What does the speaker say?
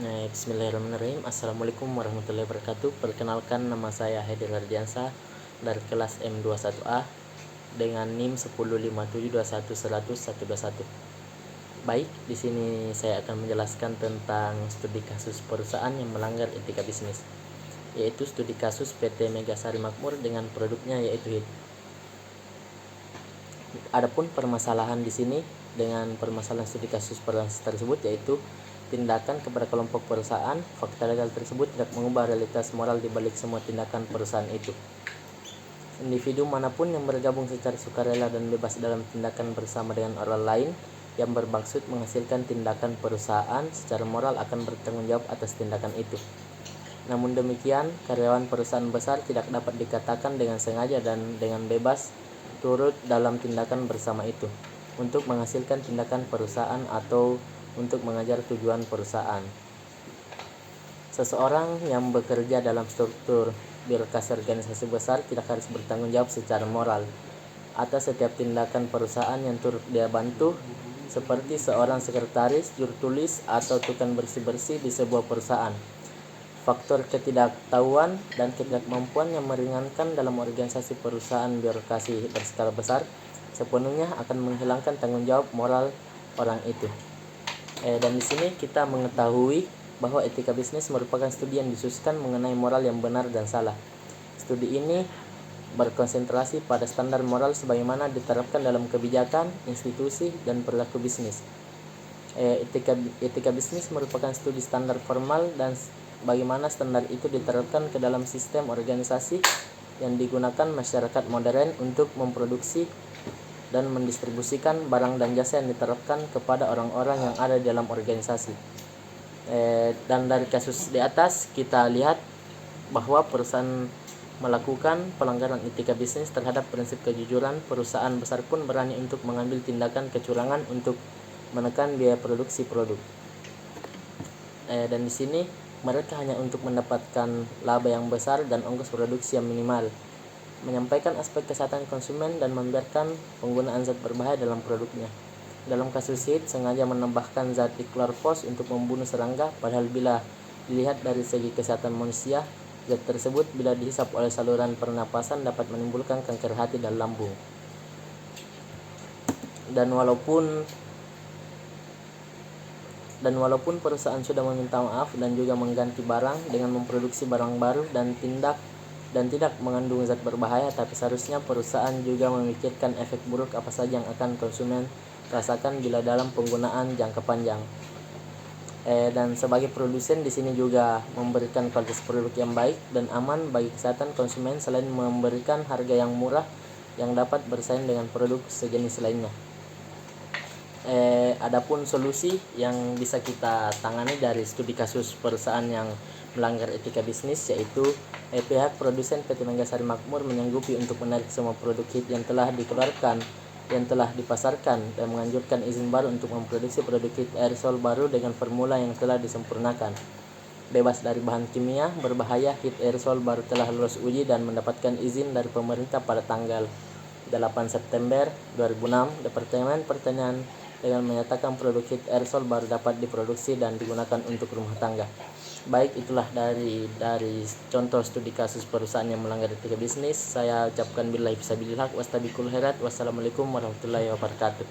Bismillahirrahmanirrahim. Assalamualaikum warahmatullahi wabarakatuh. Perkenalkan, nama saya Haidir Hardiansa dari kelas M21A dengan NIM 10572110121. Baik, di sini saya akan menjelaskan tentang studi kasus perusahaan yang melanggar etika bisnis, yaitu studi kasus PT Megasari Makmur dengan produknya yaitu HIT. Adapun permasalahan di sini dengan permasalahan studi kasus tersebut yaitu tindakan kepada kelompok perusahaan. Fakta legal tersebut tidak mengubah realitas moral di balik semua tindakan perusahaan itu. Individu manapun yang bergabung secara sukarela dan bebas dalam tindakan bersama dengan orang lain yang bermaksud menghasilkan tindakan perusahaan secara moral akan bertanggung jawab atas tindakan itu. Namun demikian, karyawan perusahaan besar tidak dapat dikatakan dengan sengaja dan dengan bebas turut dalam tindakan bersama itu untuk menghasilkan tindakan perusahaan atau untuk mengejar tujuan perusahaan. Seseorang yang bekerja dalam struktur birokrasi organisasi besar tidak harus bertanggung jawab secara moral atas setiap tindakan perusahaan yang turut dia bantu, seperti seorang sekretaris, juru tulis, atau tukang bersih-bersih di sebuah perusahaan. Faktor ketidaktahuan dan ketidakmampuan yang meringankan dalam organisasi perusahaan birokrasi berskala besar sepenuhnya akan menghilangkan tanggung jawab moral orang itu. Dan di sini kita mengetahui bahwa etika bisnis merupakan studi yang disusunkan mengenai moral yang benar dan salah. Studi ini berkonsentrasi pada standar moral sebagaimana diterapkan dalam kebijakan, institusi, dan perilaku bisnis. Etika bisnis merupakan studi standar formal dan bagaimana standar itu diterapkan ke dalam sistem organisasi yang digunakan masyarakat modern untuk memproduksi dan mendistribusikan barang dan jasa yang diterapkan kepada orang-orang yang ada di dalam organisasi. Dan dari kasus di atas kita lihat bahwa perusahaan melakukan pelanggaran etika bisnis terhadap prinsip kejujuran. Perusahaan besar pun berani untuk mengambil tindakan kecurangan untuk menekan biaya produksi produk. Dan di sini mereka hanya untuk mendapatkan laba yang besar dan ongkos produksi yang minimal, menyampaikan aspek kesehatan konsumen dan membiarkan penggunaan zat berbahaya dalam produknya. Dalam kasus HIT sengaja menambahkan zat diklorvos untuk membunuh serangga, padahal bila dilihat dari segi kesehatan manusia, zat tersebut bila dihisap oleh saluran pernapasan dapat menimbulkan kanker hati dan lambung. Dan walaupun perusahaan sudah meminta maaf dan juga mengganti barang dengan memproduksi barang baru dan tidak mengandung zat berbahaya, tapi seharusnya perusahaan juga memikirkan efek buruk apa saja yang akan konsumen rasakan bila dalam penggunaan jangka panjang. Dan sebagai produsen di sini juga memberikan kualitas produk yang baik dan aman bagi kesehatan konsumen selain memberikan harga yang murah yang dapat bersaing dengan produk sejenis lainnya. Adapun solusi yang bisa kita tangani dari studi kasus perusahaan yang melanggar etika bisnis yaitu pihak produsen PT Megasari Makmur menyanggupi untuk menarik semua produk HIT yang telah dikeluarkan, yang telah dipasarkan, dan menganjurkan izin baru untuk memproduksi produk HIT aerosol baru dengan formula yang telah disempurnakan, bebas dari bahan kimia berbahaya. HIT aerosol baru telah lulus uji dan mendapatkan izin dari pemerintah pada tanggal 8 September 2006. Departemen Pertanian dengan menyatakan produk HIT aerosol baru dapat diproduksi dan digunakan untuk rumah tangga. Baik, itulah dari contoh studi kasus perusahaan yang melanggar etika bisnis. Saya ucapkan billahi fisabilillah wastabiqul khairat. Wassalamualaikum warahmatullahi wabarakatuh.